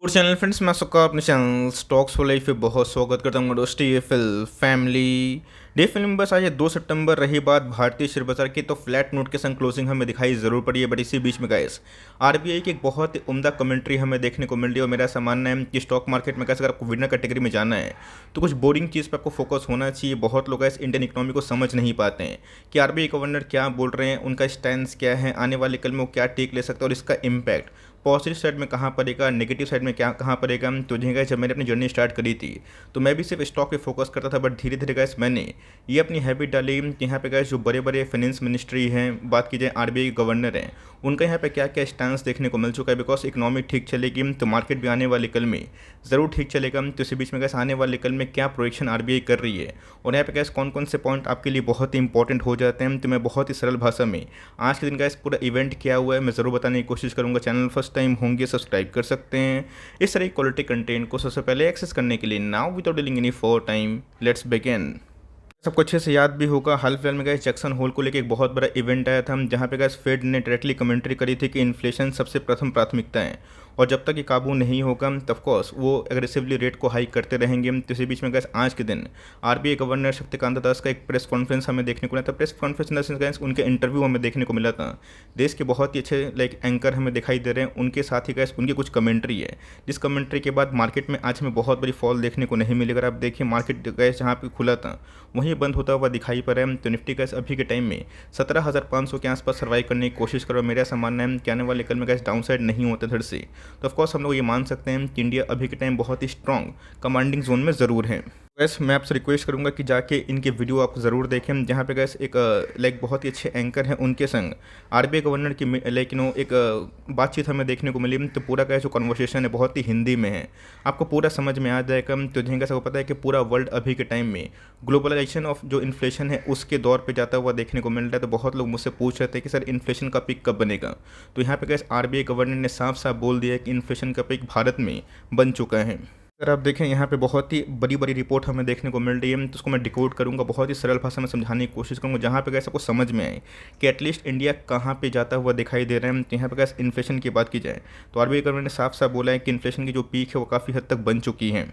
और channel friends मैं सबका अपने चैनल स्टॉक्स फॉर लाइफ पे बहुत स्वागत करता हूँ दोस्तों। ये फिल फैमिली डे फिल्म बस आज 2 सितंबर रही बात भारतीय शेयर बाजार की, तो फ्लैट नोट के संग क्लोजिंग हमें दिखाई ज़रूर पड़ी है। बट इसी बीच में गाइस आरबीआई की एक बहुत ही उम्दा कमेंट्री हमें देखने को मिल रही है। और मेरा ऐसा मानना है कि स्टॉक मार्केट में कैसे अगर आपको विनर कैटेगरी में जाना है तो कुछ बोरिंग चीज़ पर आपको फोकस होना चाहिए। बहुत लोग इस इंडियन इकोनॉमी को समझ नहीं पाते हैं कि आरबीआई गवर्नर क्या बोल रहे हैं, उनका स्टैंड क्या है, आने वाले कल में वो क्या टेक ले सकता है और इसका इम्पैक्ट पॉजिटिव साइड में कहाँ पड़ेगा, नेगेटिव साइड में क्या कहाँ पड़ेगा। तो देखिए जब मैंने अपनी जर्नी स्टार्ट करी थी तो मैं भी सिर्फ स्टॉक पे फोकस करता था, बट धीरे धीरे गैस मैंने ये अपनी हैबिट डाली कि यहाँ पे गैस जो बड़े बड़े फाइनेंस मिनिस्ट्री हैं, बात की जाए आरबीआई गवर्नर हैं, उनका यहाँ पे क्या क्या स्टैंड देखने को मिल चुका है। बिकॉज इकोनॉमी ठीक चलेगी तो मार्केट भी आने वाले कल में ज़रूर ठीक चलेगा। तो इसी बीच में गैस आने वाले कल में क्या प्रोजेक्शन आरबीआई कर रही है और यहाँ पे गैस कौन कौन से पॉइंट आपके लिए बहुत ही इंपॉर्टेंट हो जाते हैं, तो मैं बहुत ही सरल भाषा में आज के दिन गैस पूरा इवेंट क्या हुआ है मैं ज़रूर बताने की कोशिश करूँगा। चैनल फर्स्ट टाइम होंगे सब्सक्राइब कर सकते हैं इस तरह क्वालिटी कंटेंट को सबसे पहले एक्सेस करने के लिए। Now without dealing any for time let's begin. सबको अच्छे से याद भी होगा हाल फिलहाल में गैस जैक्सन होल को लेकर एक बहुत बड़ा इवेंट आया था, जहां पे गैस फेड ने डायरेक्टली कमेंट्री करी थी कि इन्फ्लेशन सबसे प्रथम प्राथमिकता है और जब तक ये काबू नहीं होगा तब कोर्स वो एग्रेसिवली रेट को हाइक करते रहेंगे। तो इसी बीच में गैस आज के दिन आरबीआई गवर्नर शक्तिकांत दास का एक प्रेस कॉन्फ्रेंस हमें देखने को मिला था। प्रेस कॉन्फ्रेंस गैस उनके इंटरव्यू हमें देखने को मिला था। देश के बहुत ही अच्छे एंकर हमें दिखाई दे रहे हैं, उनके साथ ही गैस उनकी कुछ कमेंट्री है, जिस कमेंट्री के बाद मार्केट में आज हमें बहुत बड़ी फॉल देखने को नहीं मिली। अगर आप देखिए मार्केट गैस जहाँ पे खुला था वहीं बंद होता हुआ दिखाई पड़ रहा है। तो निफ्टी गैस अभी के टाइम में 17,500 के आसपास सर्वाइव करने की कोशिश करो। मेरा ऐसा मानना है कि आने वाले कल में गैस डाउन साइड नहीं होता धड़ से, तो ऑफकोर्स हम लोग ये मान सकते हैं कि इंडिया अभी के टाइम बहुत ही स्ट्रॉन्ग कमांडिंग जोन में ज़रूर है। गैस मैं आपसे रिक्वेस्ट करूंगा कि जाके इनके वीडियो आप ज़रूर देखें, जहाँ पे गैस एक बहुत ही अच्छे एंकर हैं, उनके संग आरबीआई गवर्नर की एक बातचीत हमें देखने को मिली। तो पूरा का जो कन्वर्सेशन है बहुत ही हिंदी में है, आपको पूरा समझ में आ जाएगा। तो जिनका सबको पता है कि पूरा वर्ल्ड अभी के टाइम में ग्लोबलाइजेशन ऑफ जो इन्फ्लेशन है उसके दौर पे जाता हुआ देखने को मिल रहा है। तो बहुत लोग मुझसे पूछ रहे थे कि सर इन्फ्लेशन का पिक कब बनेगा, तो यहाँ पे गैस आरबीआई गवर्नर ने साफ साफ बोल दिया है कि इन्फ्लेशन का पिक भारत में बन चुका है। अगर आप देखें यहाँ पे बहुत ही बड़ी बड़ी रिपोर्ट हमें देखने को मिल रही है, तो उसको मैं डिकोड करूँगा, बहुत ही सरल भाषा में समझाने की कोशिश करूँगा, जहाँ पे कैसे आपको समझ में आए कि एटलीस्ट इंडिया कहाँ पे जाता हुआ दिखाई दे रहा है। तो यहाँ पे कैसे इन्फ्लेशन की बात की जाए तो आरबीआई गवर्नर ने साफ साफ बोला है कि इन्फ्लेशन की जो पीक है वो काफ़ी हद तक बन चुकी है।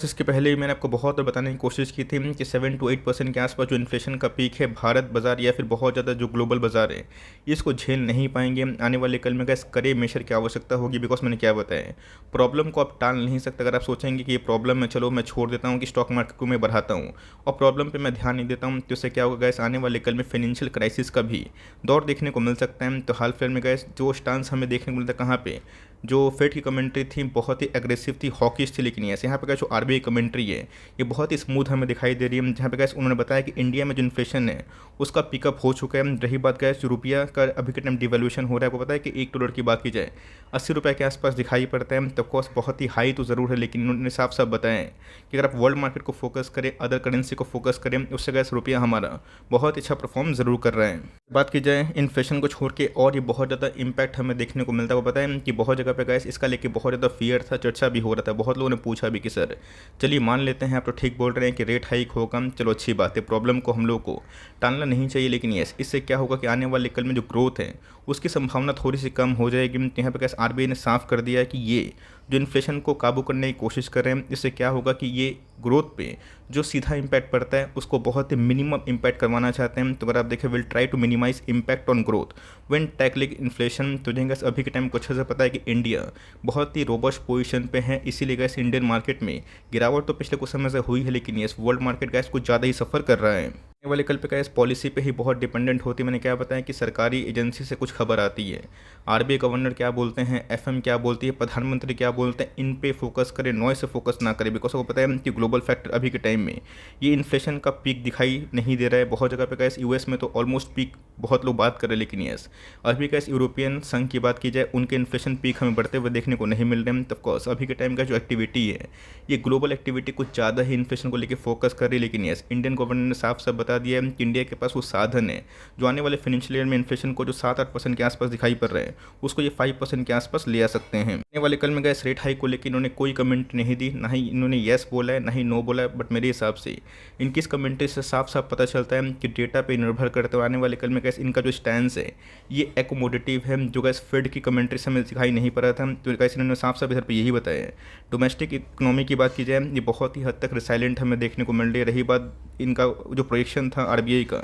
इसके पहले ही मैंने आपको बहुत बार बताने की कोशिश की थी कि 7 to 8% के आसपास जो इन्फ्लेशन का पीक है भारत बाजार या फिर बहुत ज़्यादा जो ग्लोबल बाजार है इसको झेल नहीं पाएंगे। आने वाले कल में गैस करे मेशर की आवश्यकता होगी। बिकॉज मैंने क्या बताया, प्रॉब्लम को आप टाल नहीं सकते। अगर आप सोचेंगे कि ये प्रॉब्लम है चलो मैं छोड़ देता हूँ कि स्टॉक मार्केट को मैं बढ़ाता हूँ और प्रॉब्लम पर मैं ध्यान नहीं देता हूँ, तो इससे क्या होगा गैस आने वाले कल में फाइनेंशियल क्राइसिस का भी दौर देखने को मिल सकता है। तो हाल फिलहाल में गैस जो स्टांस हमें देखने को मिलता है, कहाँ पे जो फेड की कमेंट्री थी बहुत ही एग्रेसिव थी, हॉकिश थी, लेकिन यस यहाँ पे जो आरबीआई कमेंट्री है ये बहुत ही स्मूथ हमें दिखाई दे रही है। जहाँ पे गैस उन्होंने बताया कि इंडिया में जो इन्फ्लेशन है उसका पिकअप हो चुका है। रही बात गैस जो रुपया का अभी के टाइम डिवैल्यूएशन हो रहा है, आपको पता है कि $1 की बात की जाए 80 रुपये के आसपास दिखाई पड़ता है। तो ऑफकोर्स बहुत ही हाई तो ज़रूर है, लेकिन उन्होंने साफ साफ बताया कि अगर आप वर्ल्ड मार्केट को फोकस करें, अदर करेंसी को फोकस करें, उससे गैस रुपया हमारा बहुत अच्छा परफॉर्म ज़रूर कर रहा है। बात की जाए इन्फ्लेशन को छोड़ के और ये बहुत ज़्यादा इम्पैक्ट हमें देखने को मिलता है। वो पता है कि बहुत जगह पे गैस इसका लेके बहुत ज़्यादा फियर था, चर्चा भी हो रहा था, बहुत लोगों ने पूछा भी कि सर चलिए मान लेते हैं आप तो ठीक बोल रहे हैं कि रेट हाइक होगा, चलो अच्छी बात है, प्रॉब्लम को हम लोग को टालना नहीं चाहिए, लेकिन यस इससे क्या होगा कि आने वाले कल में जो ग्रोथ है उसकी संभावना थोड़ी सी कम हो जाएगी। यहाँ पे गैस आरबीआई ने साफ कर दिया है कि ये जो इन्फ्लेशन को काबू करने की कोशिश कर रहे हैं, इससे क्या होगा कि ये ग्रोथ पे जो सीधा इम्पैक्ट पड़ता है उसको बहुत ही मिनिमम इम्पैक्ट करवाना चाहते हैं। तो अगर आप देखें will try to minimize impact on growth when tackling inflation. तो गैस अभी के टाइम को अच्छे से पता है कि इंडिया बहुत ही रोबस्ट पोजीशन पे है, इसीलिए गैस इंडियन मार्केट में गिरावट तो पिछले कुछ समय से हुई है, लेकिन ये वर्ल्ड मार्केट गैस कुछ ज़्यादा ही सफ़र कर रहा है। आने वाले कल पे गैस पॉलिसी पे ही बहुत डिपेंडेंट होती है। मैंने क्या बताया कि सरकारी एजेंसी से कुछ खबर आती है, आरबीआई गवर्नर क्या बोलते हैं, एफएम क्या बोलती है, प्रधानमंत्री क्या बोलते हैं, इन पे फोकस करें, नॉइस से फोकस ना करें। बिकॉज आपको पता है कि ग्लोबल फैक्टर अभी के टाइम में ये इन्फ्लेशन का पीक दिखाई नहीं दे रहा है। बहुत जगह पे गैस यूएस में तो ऑलमोस्ट पीक बहुत लोग बात कर रहे हैं, लेकिन यस अभी गैस यूरोपियन संघ की बात की जाए उनके इन्फ्लेशन पीक हमें बढ़ते हुए देखने को नहीं मिल रहे हैं। तो ऑफकोर्स अभी के टाइम का जो एक्टिविटी है ये ग्लोबल एक्टिविटी कुछ ज़्यादा ही इन्फ्लेशन को लेकर फोकस कर रही है। लेकिन यस इंडियन गवर्नमेंट ने साफ साफ बताया बता दिया है कि इंडिया के पास वो साधन है जो आने वाले फाइनेंशियल ईयर में इन्फ्लेशन को जो 7-8% के आसपास दिखाई पड़ रहा है उसको ये 5% के आसपास ले आ सकते हैं। आने वाले कल में गैस रेट हाइक को लेकर इन्होंने कोई कमेंट नहीं दी, ना ही इन्होंने येस बोला है ना ही नो बोला है, बट मेरे हिसाब से इनकी इस कमेंट्री से साफ साफ पता चलता है कि डेटा पे निर्भर करते हुए आने वाले कल में गैस इनका जो स्टैंड है ये एकोमोडेटिव है, जो गैस फेड की कमेंट्री से हमें दिखाई नहीं पड़ रहा था। तो गैस इन्होंने साफ साफ इधर पे यही बताया है। डोमेस्टिक इकोनॉमी की बात की जाए ये बहुत ही हद तक रिसाइलेंट हमें देखने को मिल रही बात इनका जो प्रोजेक्शन था आरबीआई का,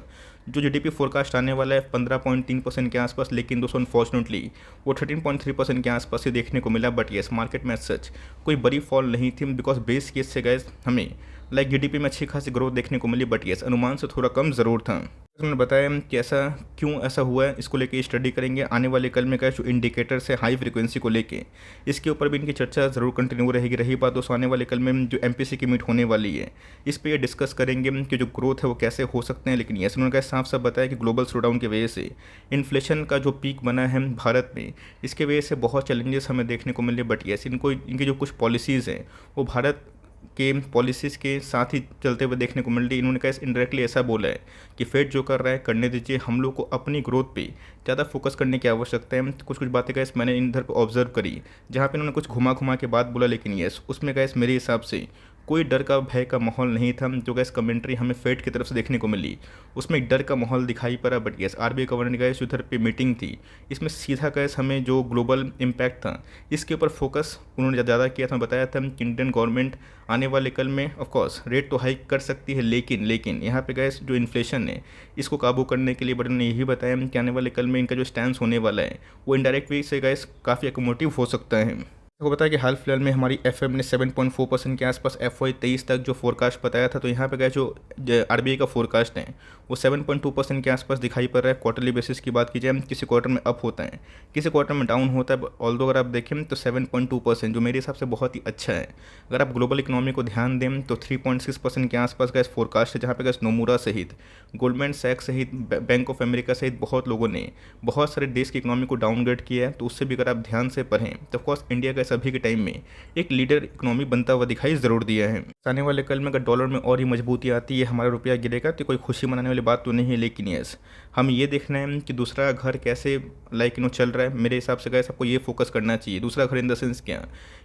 जो जीडीपी फोरकास्ट आने वाला है 15.3% के आसपास, लेकिन दोस्तों अनफॉर्चुनेटली वो 13.3% के आसपास ही देखने को मिला। बट येस मार्केट में सच कोई बड़ी फॉल नहीं थी, बिकॉज बेस केस से गैस हमें लाइक जीडीपी में अच्छी खासी ग्रोथ देखने को मिली, बट येस अनुमान से थोड़ा कम ज़रूर था। उन्होंने बताया कि ऐसा क्यों ऐसा हुआ है, इसको लेके स्टडी करेंगे आने वाले कल में। क्या जो इंडिकेटर्स है हाई फ्रीक्वेंसी को लेके इसके ऊपर भी इनकी चर्चा ज़रूर कंटिन्यू रहेगी। रही बात दोस्तों आने वाले कल में जो एमपीसी की मीट होने वाली है इस पर ये डिस्कस करेंगे कि जो ग्रोथ है वो कैसे हो सकते हैं। लेकिन यस उन्होंने साफ साफ बताया कि ग्लोबल स्लोडाउन की वजह से इन्फ्लेशन का जो पीक बना है भारत में इसके वजह से बहुत चैलेंजेस हमें देखने को मिले। बट यस इनको इनकी जो कुछ पॉलिसीज़ हैं वो भारत के पॉलिसीज़ के साथ ही चलते हुए देखने को मिल रही। इन्होंने कहा इनडायरेक्टली ऐसा बोला है कि फेड जो कर रहा है करने दीजिए, हम लोग को अपनी ग्रोथ पे ज़्यादा फोकस करने की आवश्यकता है। कुछ बातें गैस मैंने इधर पर ऑब्जर्व करी जहाँ पे इन्होंने कुछ घुमा के बात बोला, लेकिन यस उसमें गैस मेरे हिसाब से कोई डर का भय का माहौल नहीं था। जो गैस कमेंट्री हमें फेड की तरफ से देखने को मिली उसमें एक डर का माहौल दिखाई पड़ा। But yes RBI governor gas उधर पे मीटिंग थी इसमें सीधा गैस हमें जो ग्लोबल इम्पैक्ट था इसके ऊपर फोकस उन्होंने ज़्यादा किया था। बताया था कि इंडियन गवर्नमेंट आने वाले कल में ऑफकोर्स रेट तो हाइक कर सकती है, लेकिन यहाँ पे गैस जो इन्फ्लेशन है इसको काबू करने के लिए बट उन्होंने यही बताया कि आने वाले कल में इनका जो स्टैंड होने वाला है वो इनडायरेक्ट वे से गैस काफ़ी एकोमोटिव हो सकता है। आपको बताया कि हाल फिलहाल में हमारी एफएम ने 7.4% के आसपास एफवाई 23 तक जो फोरकास्ट बताया था, तो यहाँ पे गए जो आरबीआई का फोरकास्ट है वो 7.2% के आसपास दिखाई पड़ रहा है। क्वार्टरली बेसिस की बात की जाए किसी क्वार्टर में अप होता है किसी क्वार्टर में डाउन होता है। ऑल्दो अगर आप देखें तो 7.2% जो मेरे हिसाब से बहुत ही अच्छा है। अगर आप ग्लोबल इकोनॉमी को ध्यान दें तो 3.6% के आसपास का फोरकास्ट है, जहाँ पे गैस नोमुरा सहित गोल्डमैन सैक्स सहित बैंक ऑफ अमेरिका सहित बहुत लोगों ने बहुत सारे देश की इकोनॉमी को डाउनग्रेड किया है। तो उससे भी अगर आप ध्यान से पढ़ें तो ऑफकोर्स इंडिया का अभी के टाइम में एक लीडर इकोनॉमी बनता हुआ दिखाई ज़रूर दिया है। आने वाले कल में अगर डॉलर में और ही मजबूती आती है हमारा रुपया गिरेगा तो कोई खुशी मनाने वाली बात तो नहीं है। लेकिन यस हम ये देखना है कि दूसरा घर कैसे चल रहा है। मेरे हिसाब से गैस आपको ये फोकस करना चाहिए। दूसरा घर इन द सेंस क्या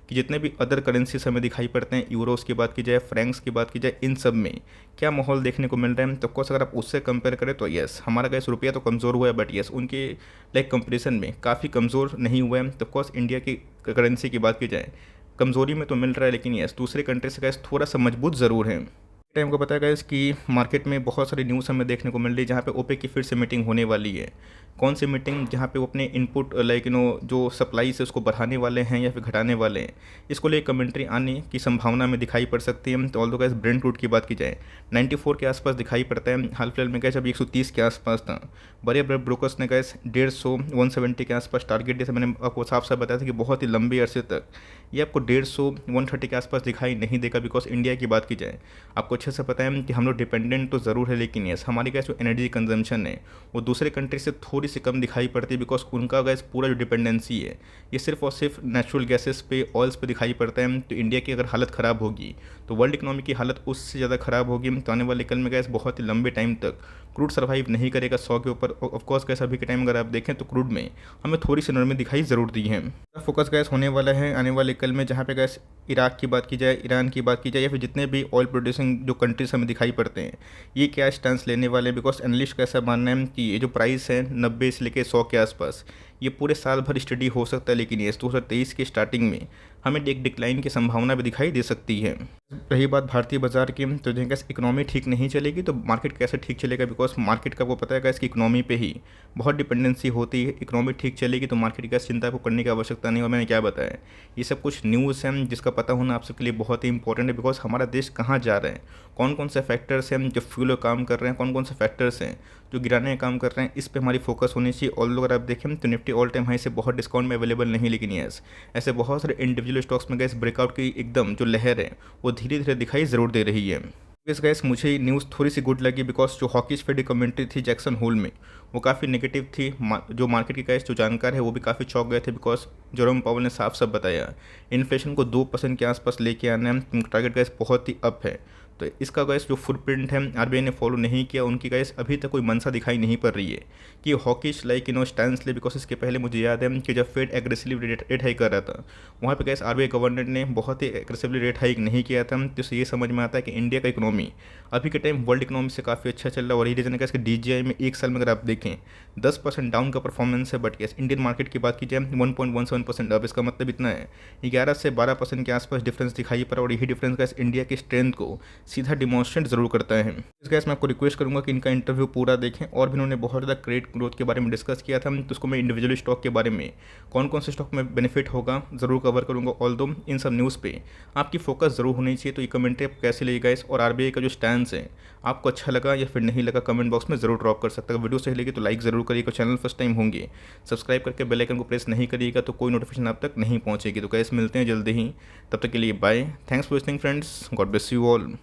कि जितने भी अदर करेंसीज हमें दिखाई पड़ते हैं, यूरोस की बात की जाए, फ्रैंक्स की बात की जाए, इन सब में क्या माहौल देखने को मिल रहा है। तो ऑफकोर्स अगर आप उससे कंपेयर करें तो यस हमारा गैस रुपया तो कमज़ोर हुआ है, बट यस उनके कंपेरिजन में काफ़ी कमज़ोर नहीं हुआ है। तो ऑफकोर्स इंडिया की करेंसी की बात की जाए कमज़ोरी में तो मिल रहा है, लेकिन यस दूसरे कंट्री से गैस थोड़ा सा मजबूत ज़रूर है। टाइम को पता है गैस कि मार्केट में बहुत सारी न्यूज़ हमें देखने को मिल रही है जहाँ पे ओपेक की फिर से मीटिंग होने वाली है। कौन सी मीटिंग? जहाँ पे वो अपने इनपुट जो सप्लाई से उसको बढ़ाने वाले हैं या फिर घटाने वाले हैं, इसको लेकर कमेंट्री आने की संभावना में दिखाई पड़ सकती है। तो ऑल्दो गैस ब्रेंट क्रूड की बात की जाए 94 के आसपास दिखाई पड़ता है। हाल फिलहाल में गैस अभी 130 के आसपास था। बड़े बड़े ब्रोकर्स ने गैस 150 170 के आसपास टारगेट, जैसे मैंने आपको साफ साफ बताया था कि बहुत ही लंबे अरसे तक ये आपको 150 130 के आसपास दिखाई नहीं देगा। बिकॉज इंडिया की बात की जाए आपको अच्छे से पता है कि हम लोग डिपेंडेंट तो ज़रूर है, लेकिन यस हमारी गैस जो एनर्जी कंजम्पशन है वो दूसरे कंट्री से थोड़ी सी कम दिखाई पड़ती है। बिकॉज उनका गैस पूरा जो डिपेंडेंसी है ये सिर्फ और सिर्फ नेचुरल गैसेस पे, ऑयल्स पे दिखाई पड़ता है। तो इंडिया की अगर हालत ख़राब होगी तो वर्ल्ड इकोनॉमी की हालत उससे ज़्यादा ख़राब होगी। तो आने वाले कल में गैस बहुत ही लंबे टाइम तक क्रूड सर्वाइव नहीं करेगा 100 के ऊपर। ऑफकोर्स गैस अभी के टाइम अगर आप देखें तो क्रूड में हमें थोड़ी सी नरमी दिखाई ज़रूर दी है। फोकस गैस होने वाला है आने वाले कल में, जहाँ पे गैस इराक की बात की जाए, ईरान की बात की जाए, या फिर जितने भी ऑयल प्रोड्यूसिंग जो कंट्रीज हमें दिखाई पड़ते हैं ये क्या स्टैंड लेने वाले हैं। बिकॉज एनालिस्ट का ऐसा मानना है कि ये जो प्राइस है 90 से लेकर 100 के आसपास ये पूरे साल भर स्टडी हो सकता है। लेकिन ये 2023 के स्टार्टिंग में हमें एक डिक्लाइन की संभावना भी दिखाई दे सकती है। रही बात भारतीय बाजार की, तो जहाँ गैस इकोनॉमी ठीक नहीं चलेगी तो मार्केट कैसे ठीक चलेगा। बिकॉज मार्केट का वो पता है गैस की इकोनॉमी पे ही बहुत डिपेंडेंसी होती है। इकोनॉमी ठीक चलेगी तो मार्केट गैस चिंता को करने की आवश्यकता नहीं। और मैंने क्या बताया ये सब कुछ न्यूज़ है जिसका पता होना आप सबके लिए बहुत ही इंपॉर्टेंट है। बिकॉज हमारा देश कहाँ जा रहा है, कौन कौन से फैक्टर्स हैं जो फ्यूल काम कर रहे हैं, कौन कौन से फैक्टर्स हैं जो गिराने का काम कर रहे हैं, इस पे हमारी फोकस होनी चाहिए। और अगर आप देखें तो निफ्टी ऑल टाइम हाई से बहुत डिस्काउंट में अवेलेबल नहीं, लेकिन यस ऐसे बहुत सारे इंडिविजुअल स्टॉक्स में गैस ब्रेकआउट की एकदम जो लहर है वो धीरे धीरे दिखाई ज़रूर दे रही है। इस गैस मुझे न्यूज़ थोड़ी सी गुड लगी बिकॉज जो हॉकीज फेड कमेंट्री थी जैक्सन होल में वो काफ़ी नेगेटिव थी। जो मार्केट की गैस जो जानकार है वो भी काफ़ी चौंक गए थे। बिकॉज जेरोम पावेल ने साफ साफ बताया इन्फ्लेशन को 2% के आसपास लेके आना है, टारगेट गैस बहुत ही अप है। तो इसका गैस जो फुटप्रिंट है आरबीआई ने फॉलो नहीं किया, उनकी गैस अभी तक कोई मंशा दिखाई नहीं पड़ रही है कि हॉकिश लाइक स्टैंड ले, बिकॉज इसके पहले मुझे याद है कि जब फेड एग्रेसिवली रेट हाइक कर रहा था वहाँ पे गैस आरबीआई गवर्नर ने बहुत ही एग्रेसिवली रेट हाइक नहीं किया था। तो इससे ये समझ में आता है कि इंडिया का इकोनॉमी अभी के टाइम वर्ल्ड इकोनॉमी से काफ़ी अच्छा चल रहा है। और यही रीजन है कि इसके डीजीआई में एक साल में अगर आप देखें 10% डाउन का परफॉर्मेंस है, बट यस इंडियन मार्केट की बात की जाए 1.17% अब। इसका मतलब इतना है 11 से 12% के आसपास डिफरेंस दिखाई पड़ा, और यही डिफरेंस गैस इंडिया की स्ट्रेंथ को सीधा डिमॉन्स्ट्रेट जरूर करता है। इस गैस मैं आपको रिक्वेस्ट करूंगा कि इनका इंटरव्यू पूरा देखें, और भी उन्होंने बहुत ज़्यादा क्रेडिट ग्रोथ के बारे में डिस्कस किया था, तो उसको मैं इंडिविजुअल स्टॉक के बारे में कौन कौन से स्टॉक में बेनिफिट होगा ज़रूर कवर करूँगा। ऑल दो इन सब न्यूज़ पे आपकी फोकस ज़रूर होनी चाहिए। तो ये कमेंट्री आप कैसे लेगा इस, और आरबीआई का जो स्टैंड है आपको अच्छा लगा या फिर नहीं लगा, कमेंट बॉक्स में ज़रूर ड्रॉप कर सकता है। वीडियो सही लगी तो लाइक ज़रूर करिएगा, चैनल फर्स्ट टाइम होंगे सब्सक्राइब करके बेल आइकन को प्रेस नहीं करिएगा तो कोई नोटिफिकेशन आप तक नहीं पहुंचेगी। तो कैसे मिलते हैं जल्दी ही, तब तक के लिए bye, thanks for listening friends, God bless you all.